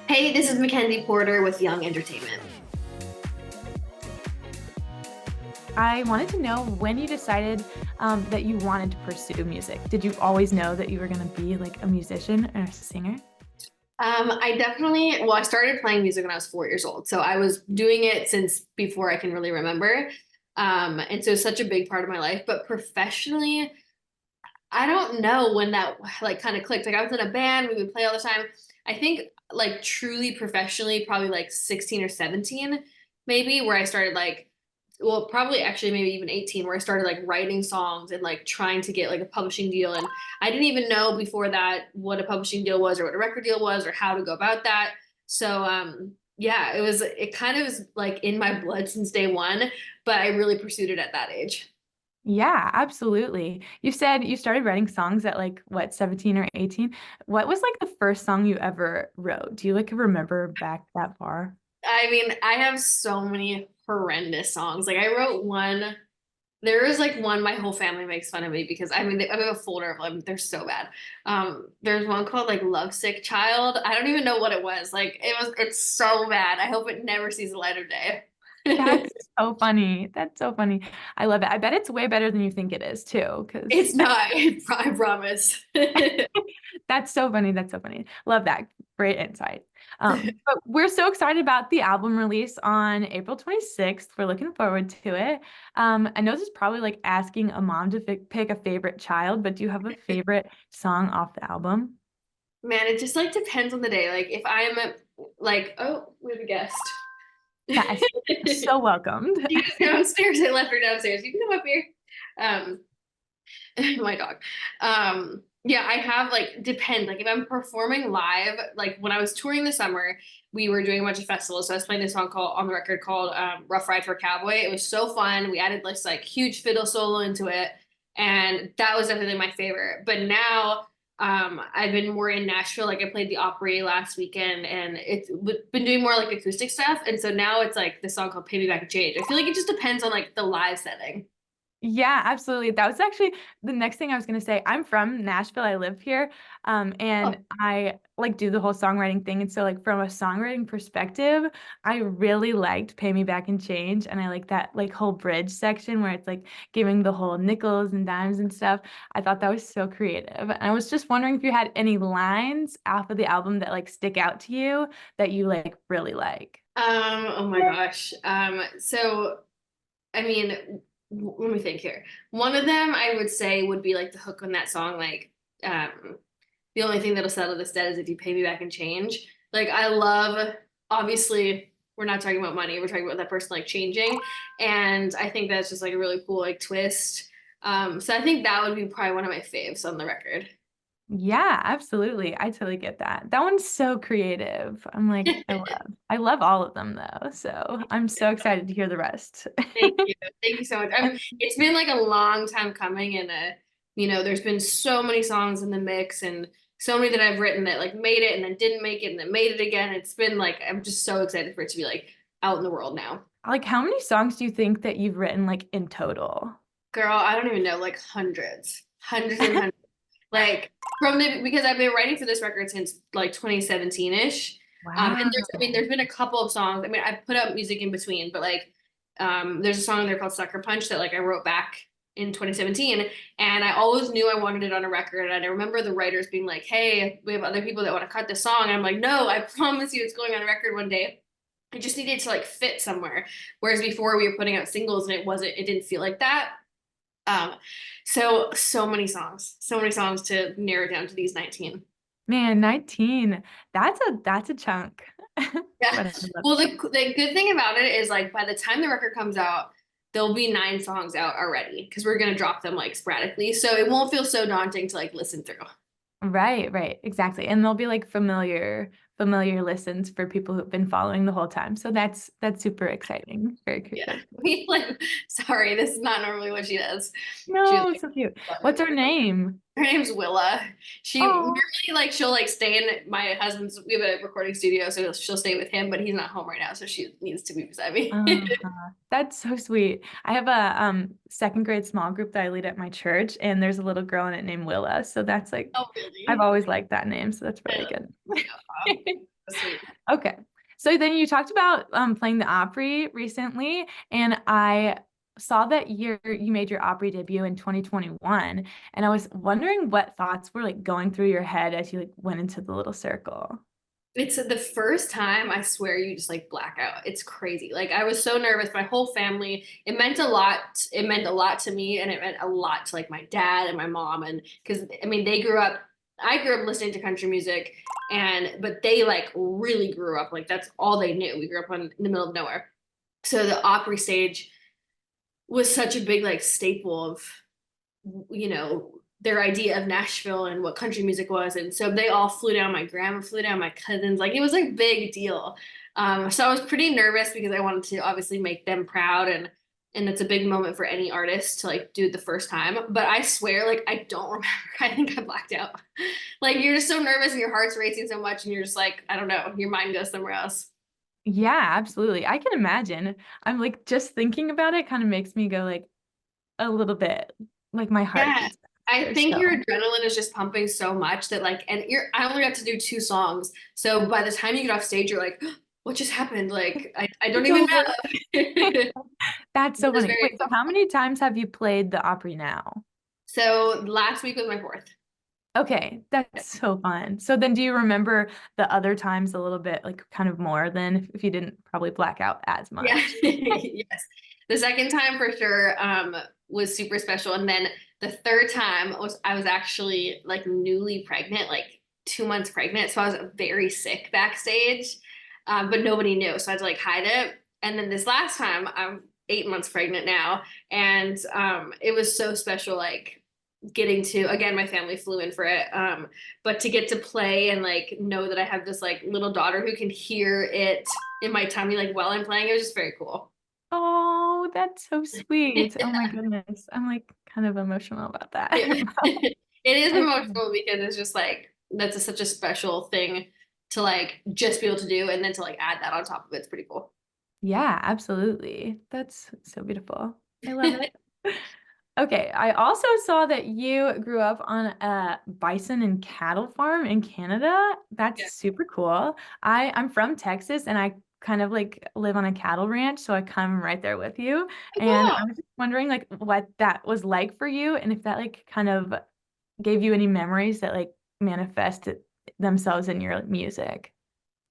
Hey, this is MacKenzie Porter with Young Entertainment. I wanted to know when you decided that you wanted to pursue music. Did you always know that you were going to be like a musician or a singer? I started playing music when I was 4 years old. So I was doing it since before I can really remember. And so it's such a big part of my life. But professionally, I don't know when that like kind of clicked. Like I was in a band, we would play all the time. I think like truly professionally, probably like 16 or 17, maybe, where I started like, well, probably actually maybe even 18, where I started like writing songs and like trying to get like a publishing deal. And I didn't even know before that what a publishing deal was or what a record deal was or how to go about that. So yeah, it kind of was like in my blood since day one, but I really pursued it at that age. Yeah, absolutely. You said you started writing songs at like what, 17 or 18? What was like the first song you ever wrote? Do you like remember back that far? I mean, I have so many horrendous songs. Like I wrote one. There is like one my whole family makes fun of me because I mean I have a folder of them. They're so bad. There's one called like Lovesick Child. I don't even know what it was. It's so bad. I hope it never sees the light of day. That's so funny. That's so funny. I love it. I bet it's way better than you think it is too, because It's not, I promise. that's so funny. That's so funny. Love that. Great insight. But we're so excited about the album release on April 26th. We're looking forward to it. I know this is probably like asking a mom to pick a favorite child, but do you have a favorite song off the album? Man, it just like depends on the day. Like if I'm like, oh, we have a guest. Yes, so welcomed. She's downstairs. I left her downstairs. You can come up here. Um, my dog. Yeah, I have like depend. Like if I'm performing live, like when I was touring this summer, we were doing a bunch of festivals. So I was playing this song called on the record called Rough Ride for a Cowboy. It was so fun. We added this like huge fiddle solo into it. And that was definitely my favorite. But now I've been more in Nashville. Like I played the Opry last weekend and it's been doing more like acoustic stuff. And so now it's like this song called Pay Me Back and Change. I feel like it just depends on like the live setting. Yeah, absolutely. That was actually the next thing I was going to say. I'm from Nashville. I live here. Oh, And I like do the whole songwriting thing. And so like from a songwriting perspective, I really liked Pay Me Back and Change. And I like that like whole bridge section where it's like giving the whole nickels and dimes and stuff. I thought that was so creative. And I was just wondering if you had any lines off of the album that like stick out to you that you like really like. oh my gosh. So I mean, let me think here. One of them I would say would be like the hook on that song, like the only thing that'll settle this debt is if you pay me back in change. Like I love, obviously, we're not talking about money, we're talking about that person like changing. And I think that's just like a really cool like twist. So I think that would be probably one of my faves on the record. Yeah, absolutely. I totally get that. That one's so creative. I'm like, I love all of them though. So I'm so excited to hear the rest. Thank you. Thank you so much. It's been like a long time coming and there's been so many songs in the mix and so many that I've written that like made it and then didn't make it and then made it again. It's been like I'm just so excited for it to be like out in the world now. Like, how many songs do you think that you've written like in total? Girl, I don't even know, like hundreds. Hundreds and hundreds. Like because I've been writing for this record since like 2017-ish. And Wow. there's been a couple of songs. I mean, I put out music in between, but like there's a song there called Sucker Punch that like I wrote back in 2017 and I always knew I wanted it on a record. And I remember the writers being like, hey, we have other people that want to cut this song. And I'm like, no, I promise you it's going on a record one day. I just needed to like fit somewhere. Whereas before we were putting out singles and it didn't feel like that. Um, so many songs to narrow down to these 19. Man, 19. That's a chunk. Yeah. But I love Well, the good thing about it is like by the time the record comes out, there'll be 9 songs out already because we're gonna drop them like sporadically. So it won't feel so daunting to like listen through. Right, right, exactly. And they'll be like familiar listens for people who've been following the whole time. So that's super exciting. Very Yeah. creative. We like sorry, this is not normally what she does. She's No, so cute. What's her name? her name's Willa. She normally Oh, like she'll like stay in my husband's we have a recording studio, so she'll stay with him, but he's not home right now, so she needs to be beside me. that's so sweet. I have a second grade small group that I lead at my church, and there's a little girl in it named Willa. So that's like Oh I've really? always liked that name, so that's I really love good. it. Oh, so sweet. Okay. So then you talked about playing the Opry recently, and I saw that you made your Opry debut in 2021, and I was wondering what thoughts were like going through your head as you like went into the little circle. It's the first time I swear you just like black out. It's crazy. Like I was so nervous. My whole family, it meant a lot. It meant a lot to me and it meant a lot to like my dad and my mom. And because I mean, I grew up listening to country music but they like really grew up. Like that's all they knew. We grew up in the middle of nowhere. So the Opry stage was such a big like staple of their idea of Nashville and what country music was. And so they all flew down. My grandma flew down, my cousins, like it was like a big deal. So I was pretty nervous because I wanted to obviously make them proud and it's a big moment for any artist to like do it the first time. But I swear, like I don't remember. I think I blacked out. Like you're just so nervous and your heart's racing so much and you're just like, I don't know, your mind goes somewhere else. Yeah, absolutely. I can imagine. I'm like just thinking about it kind of makes me go like a little bit like my heart Yeah. beats I faster. think your So adrenaline is just pumping so much that like, and I only got to do two songs. So by the time you get off stage, you're like, what just happened? Like, I don't it's even over. know. That's It so was funny. very Wait, so how many times have you played the Opry now? So last week was my fourth. Okay, that's so fun. So then do you remember the other times a little bit, like kind of more than if you didn't probably black out as Yeah. much? Yes. The second time for sure was super special. And then the third time I was actually like newly pregnant, like 2 months pregnant. So I was very sick backstage. But nobody knew. So I had to like hide it. And then this last time I'm 8 months pregnant now. And it was so special, like getting to again, my family flew in for it. But to get to play and like know that I have this like little daughter who can hear it in my tummy like while I'm playing. It was just very cool. Oh, that's so sweet. Oh my goodness. I'm like kind of emotional about that. Yeah. It is I, emotional because it's just like such a special thing to like just be able to do and then to like add that on top of it's pretty cool. yeah, absolutely. That's so beautiful. I love it. Okay, I also saw that you grew up on a bison and cattle farm in Canada. That's Yeah. super cool. I'm from Texas and I kind of like live on a cattle ranch, so I come right there with you. And Cool. I was just wondering like what that was like for you and if that like kind of gave you any memories that like manifested themselves in your music.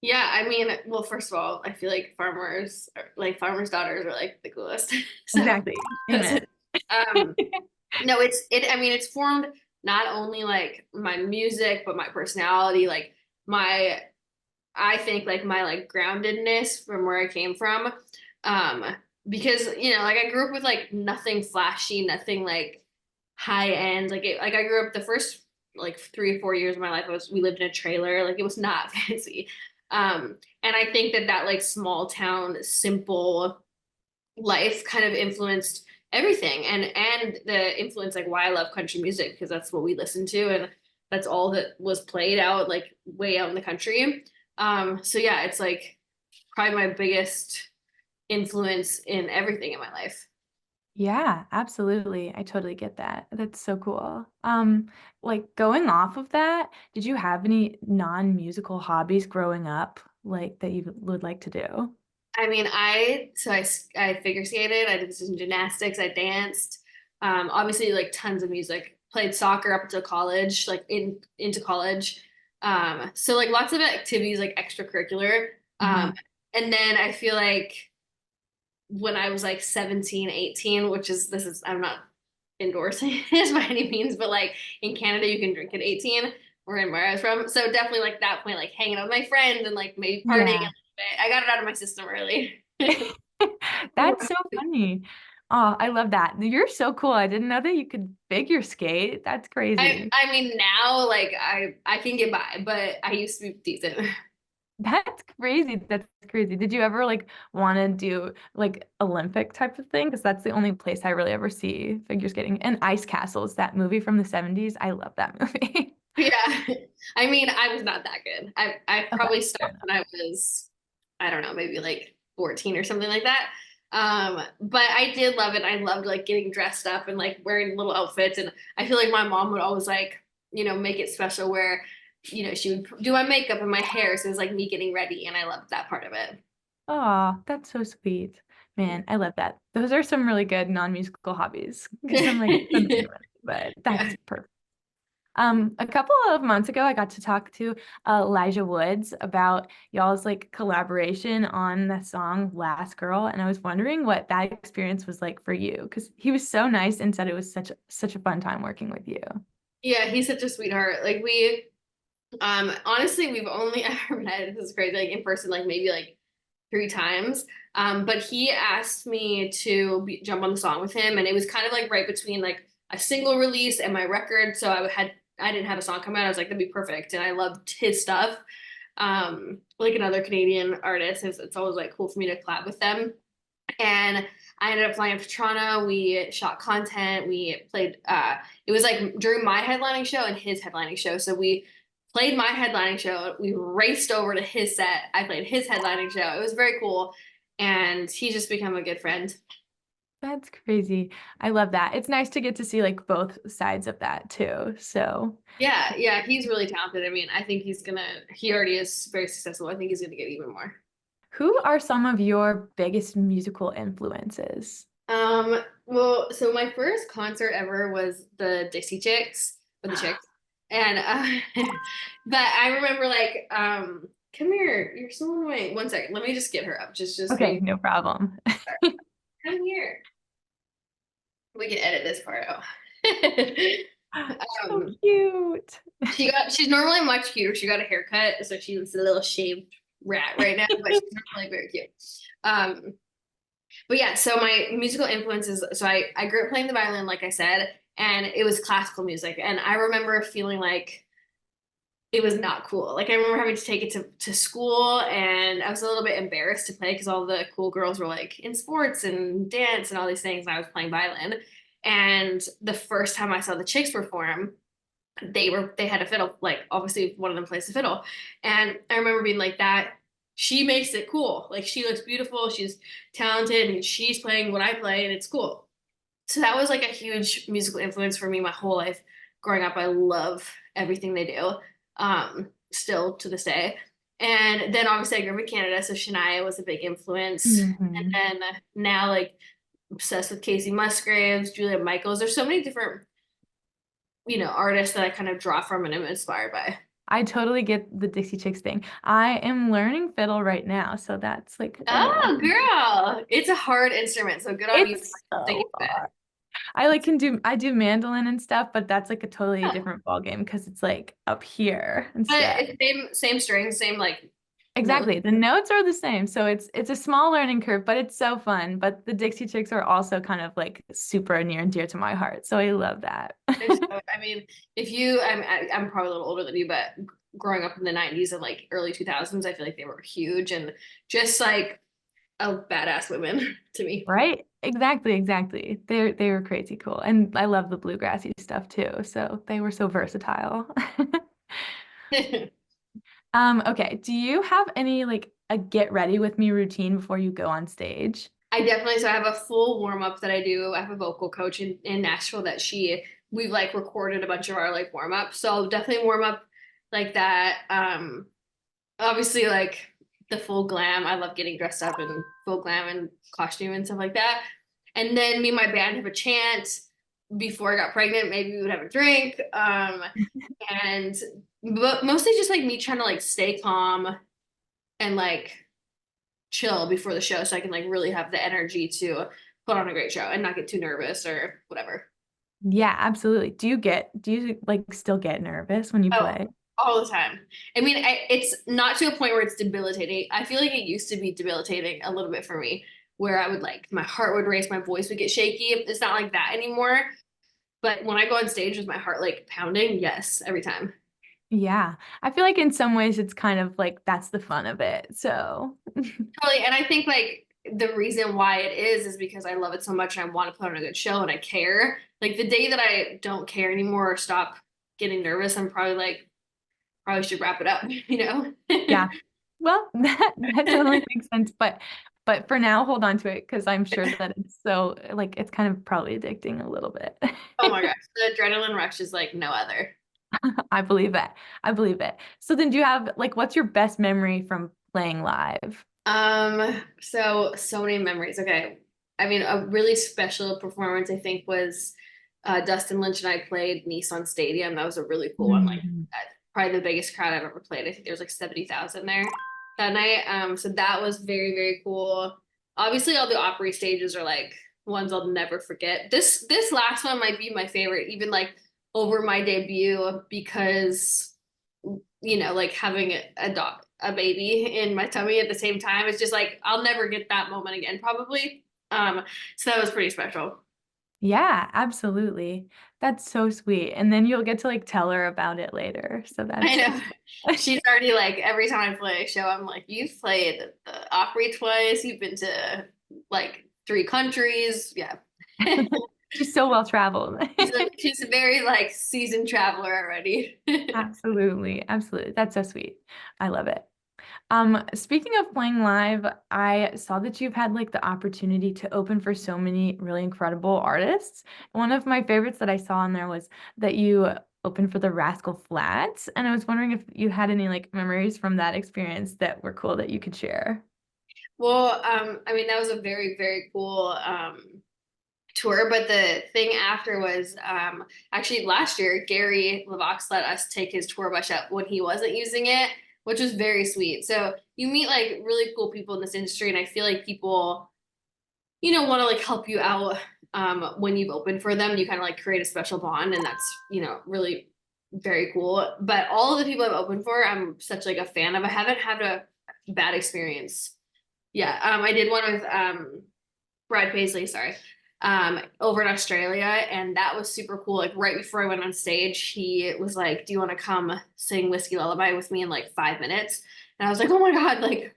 Yeah, I mean, well, first of all, I feel like farmers' daughters are like the coolest. So Exactly. that's Amen. it. Um, no, I mean, it's formed not only like my music, but my personality, like my I think like my like groundedness from where I came from. Um, because like I grew up with like nothing flashy, nothing like high end. Like I grew up the first like 3 or 4 years of my life we lived in a trailer. Like it was not fancy. And I think that like small town, simple life kind of influenced everything and the influence like why I love country music because that's what we listened to and that's all that was played out like way out in the country. So yeah, it's like probably my biggest influence in everything in my life. Yeah, absolutely. I totally get that. That's so cool. Like going off of that, did you have any non-musical hobbies growing up, like that you would like to do? I mean, I figure skated, I did some gymnastics, I danced, obviously like tons of music, played soccer up until college, like into college. So like lots of activities like extracurricular. Hmm. And then I feel like when I was like 17, 18, I'm not endorsing this by any means, but like in Canada, you can drink at 18 or in where I was from. So definitely like that point, like hanging out with my friends and like maybe partying a Yeah. little bit. I got it out of my system early. That's so funny. Oh, I love that. You're so cool. I didn't know that you could figure skate. That's crazy. I mean now like I can get by, but I used to be decent. That's crazy. That's crazy. Did you ever like want to do like Olympic type of thing? Because that's the only place I really ever see figure skating. And Ice Castles, that movie from the 70s. I love that movie. Yeah. I mean, I was not that good. I Okay, probably fair stopped enough. when I was, I don't know, maybe like 14 or something like that. But I did love it. I loved like getting dressed up and like wearing little outfits. And I feel like my mom would always like, make it special where she would do my makeup and my hair. So it was like me getting ready, and I loved that part of it. Oh, that's so sweet. Man, I love that. Those are some really good non-musical hobbies because I'm like, but Yeah. that's perfect. A couple of months ago, I got to talk to Elijah Woods about y'all's like collaboration on the song Last Girl, and I was wondering what that experience was like for you because he was so nice and said it was such a fun time working with you. Yeah, he's such a sweetheart. Like we honestly, we've only ever met, this is crazy, like in person, like maybe like 3 times. But he asked me to jump on the song with him, and it was kind of like right between like a single release and my record. So I didn't have a song come out. I was like, that'd be perfect, and I loved his stuff. Like another Canadian artist, it's always like cool for me to collab with them. And I ended up flying up to Toronto. We shot content. We played. It was like during my headlining show and his headlining show. So we played my headlining show. We raced over to his set. I played his headlining show. It was very cool, and he's just become a good friend. That's crazy. I love that. It's nice to get to see like both sides of that too. So, Yeah, yeah, he's really talented. I mean, I think he's gonna. He already is very successful. I think he's gonna get even more. who are some of your biggest musical influences? Well, so my first concert ever was the Dixie Chicks or the Chicks. And but I remember like come here, you're so annoying. One second, let me just get her up. Just give Okay, me no problem. come here. We can edit this part out. So um cute. she's normally much cuter. She got a haircut, so she's a little shaved rat right now, but she's normally very cute. Um But yeah, so my musical influences, so I grew up playing the violin, like I said, and it was classical music. And I remember feeling like it was not cool. Like I remember having to take it to school, and I was a little bit embarrassed to play because all the cool girls were like in sports and dance and all these things, and I was playing violin. And the first time I saw the Chicks perform, they had a fiddle, like obviously one of them plays the fiddle. And I remember being like that, she makes it cool. Like she looks beautiful, she's talented, and she's playing what I play, and it's cool. So that was like a huge musical influence for me my whole life. Growing up, I love everything they do. Still to this day. And then obviously I grew up in Canada, so Shania was a big influence. Mhm. And then now like obsessed with Kacey Musgraves, Julia Michaels. There's so many different, artists that I kind of draw from and am inspired by. I totally get the Dixie Chicks thing. I am learning fiddle right now, so that's like Oh, girl. It's a hard instrument, so good on you for it's sticking so with hard. I do mandolin and stuff, but that's like a totally it. different ball game because it's like up here But instead. it's same strings, same like notes. Exactly. The notes are the same. So it's a small learning curve, but it's so fun. But the Dixie Chicks are also kind of like super near and dear to my heart. So I love that. I mean, if you, I'm probably a little older than you, but growing up in the 90s and like early 2000s, I feel like they were huge and just like a badass women to me. Right? Exactly, exactly. They were crazy cool. And I love the bluegrassy stuff too. So they were so versatile. Okay. Do you have any like a get ready with me routine before you go on stage? I definitely, so I have a full warm up that I do. I have a vocal coach in Nashville that we've like recorded a bunch of our like warm up. So I'll definitely warm up like that. Obviously like the full glam. I love getting dressed up in full glam and costume and stuff like that. And then me and my band have a chant. Before I got pregnant, maybe we would have a drink. And but mostly just like me trying to like stay calm and like chill before the show so I can like really have the energy to put on a great show and not get too nervous or whatever. Yeah, absolutely. Do you like still get nervous when you Oh, play? all the time. I mean, it's not to a point where it's debilitating. I feel like it used to be debilitating a little bit for me, where I would like my heart would race, my voice would get shaky. It's not like that anymore. But when I go on stage with my heart like pounding, yes, every time. Yeah. I feel like in some ways it's kind of like that's the fun of it. So, Totally. And I think like the reason why it is because I love it so much and I want to put on a good show and I care. Like the day that I don't care anymore or stop getting nervous, I'm probably like, probably should wrap it up, you know? yeah. Well, that totally makes sense, but for now hold on to it because I'm sure that it's so like it's kind of probably addicting a little bit. Oh my gosh, the adrenaline rush is like no other. I believe it. I believe it. So then do you have like what's your best memory from playing live? So many memories. Okay. I mean, a really special performance I think was Dustin Lynch and I played Nissan Stadium. That was a really cool one. Like Mhm. probably the biggest crowd I've ever played. I think there was like 70,000 there that night. So that was very, very cool. Obviously, all the Opry stages are like ones I'll never forget. This last one might be my favorite, even like over my debut, because like having a baby in my tummy at the same time. It's just like I'll never get that moment again, probably. So that was pretty special. Yeah, absolutely. That's so sweet. And then you'll get to like tell her about it later. So I that's know. She's already like every time I play a show, I'm like, you've played the Opry twice, you've been to like 3 countries. Yeah. she's so well traveled. She's a very like seasoned traveler already. Absolutely. Absolutely. That's so sweet. I love it. Speaking of playing live, I saw that you've had like the opportunity to open for so many really incredible artists. One of my favorites that I saw in there was that you opened for the Rascal Flatts, and I was wondering if you had any like memories from that experience that were cool that you could share. Well, I mean, that was a very, very cool tour, but the thing after was actually last year, Gary LeVox let us take his tour bus up when he wasn't using it, which was very sweet. So you meet like really cool people in this industry, and I feel like people, want to like help you out when you've opened for them. You kind of like create a special bond, and that's, really very cool. But all of the people I've opened for, I'm such like a fan of. I haven't had a bad experience. Yeah, I did one with Brad Paisley, sorry, over in Australia, and that was super cool. Like right before I went on stage, he was like, "Do you want to come sing Whiskey Lullaby with me in like 5 minutes?" And I was like, "Oh my God, like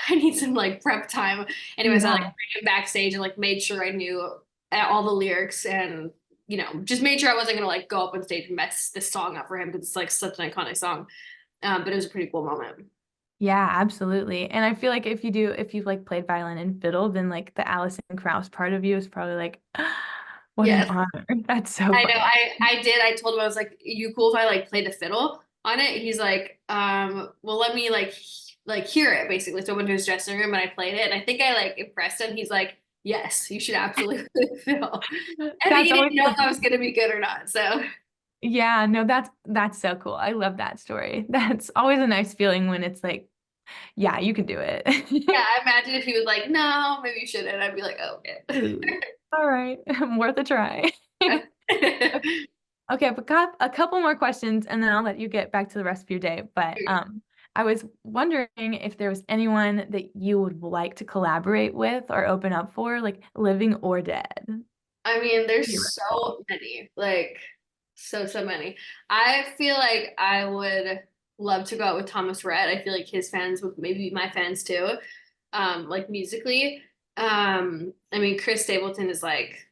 I need some like prep time." Anyways, I like Yeah. ran backstage and like made sure I knew all the lyrics and just made sure I wasn't gonna like go up on stage and mess this song up for him because it's like such an iconic song. But it was a pretty cool moment. Yeah, absolutely. And I feel like if you've like played violin and fiddle, then like the Alison Krauss part of you is probably like, what an Yes. honor. That's so I know. fun. I did. I told him I was like, "You cool if I like play the fiddle on it?" He's like, well, let me like hear it basically." So I went to his dressing room and I played it, and I think I like impressed him. He's like, "Yes, you should absolutely play the fiddle." And That's he always didn't know if I the was gonna be good or not. So yeah, no, that's so cool. I love that story. That's always a nice feeling when it's like, yeah, you can do it. yeah, I imagine if he was like, "No, maybe you shouldn't," I'd be like, "Oh, Ooh, all right, worth a try. okay." Okay, I've got a couple more questions and then I'll let you get back to the rest of your day. But I was wondering if there was anyone that you would like to collaborate with or open up for, like living or dead. I mean, there's Theoretical. so many, like so many. I feel like I would love to go out with Thomas Rhett. I feel like his fans would maybe be my fans too. Like musically. I mean, Chris Stapleton is like,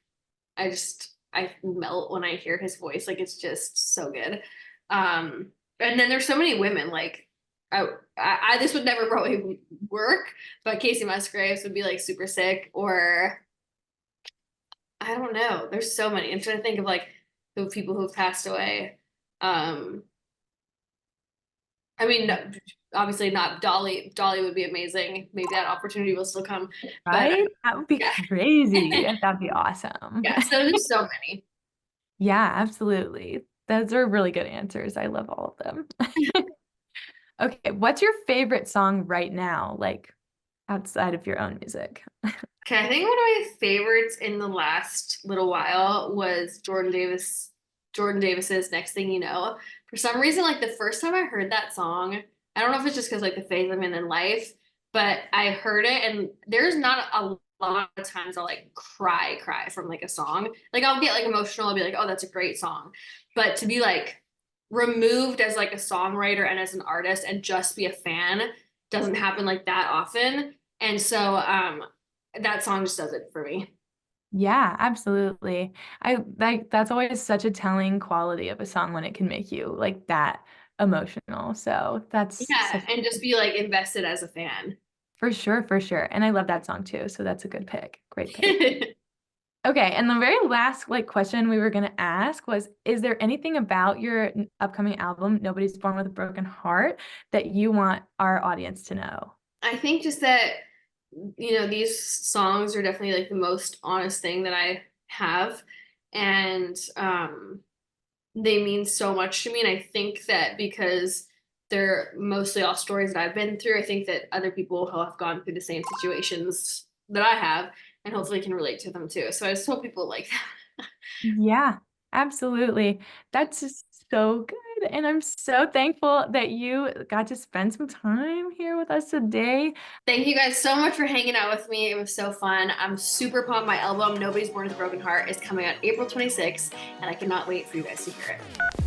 I melt when I hear his voice. Like it's just so good. And then there's so many women. Like this would never probably work, but Kacey Musgraves would be like super sick, or I don't know. There's so many. I'm trying to think of like the people who've passed away. Um, I mean, obviously not Dolly. Dolly would be amazing. Maybe that opportunity will still come. But Right? That would be yeah, crazy. That'd be awesome. yeah. So there's so many. Yeah, absolutely. Those are really good answers. I love all of them. Okay, what's your favorite song right now, like outside of your own music? Okay, I think one of my favorites in the last little while was Jordan Davis. Jordan Davis's Next Thing You Know. For some reason, like the first time I heard that song, I don't know if it's just because like the phase I'm in life, but I heard it and there's not a lot of times I'll like cry from like a song. Like I'll get like emotional, I'll be like, oh, that's a great song. But to be like removed as like a songwriter and as an artist and just be a fan doesn't happen like that often. And so that song just does it for me. Yeah, absolutely. I like that's always such a telling quality of a song when it can make you like that emotional. So that's Yeah, such and just be like invested as a fan. for sure, for sure. And I love that song too. So that's a good pick. Great pick. Okay, and the very last like question we were gonna ask was, is there anything about your upcoming album, Nobody's Born with a Broken Heart, that you want our audience to know? I think just that, these songs are definitely like the most honest thing that I have. And they mean so much to me. And I think that because they're mostly all stories that I've been through, I think that other people who have gone through the same situations that I have and hopefully can relate to them too. So I just hope people like that. Yeah, absolutely. That's just so good. And I'm so thankful that you got to spend some time here with us today. Thank you guys so much for hanging out with me. It was so fun. I'm super pumped. My album, Nobody's Born with a Broken Heart, is coming out April 26th, and I cannot wait for you guys to hear it.